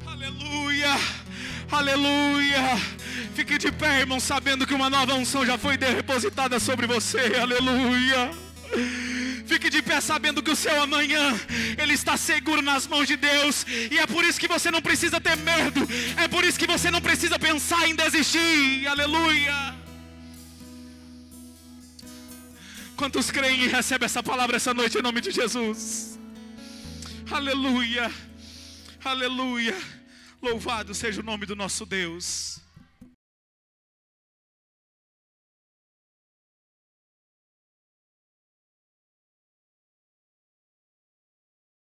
Aleluia, aleluia. Fique de pé, irmão, sabendo que uma nova unção já foi depositada sobre você. Aleluia. Fique de pé sabendo que o seu amanhã, ele está seguro nas mãos de Deus. E é por isso que você não precisa ter medo. É por isso que você não precisa pensar em desistir. Aleluia. Quantos creem e recebem essa palavra essa noite em nome de Jesus? Aleluia. Aleluia. Louvado seja o nome do nosso Deus.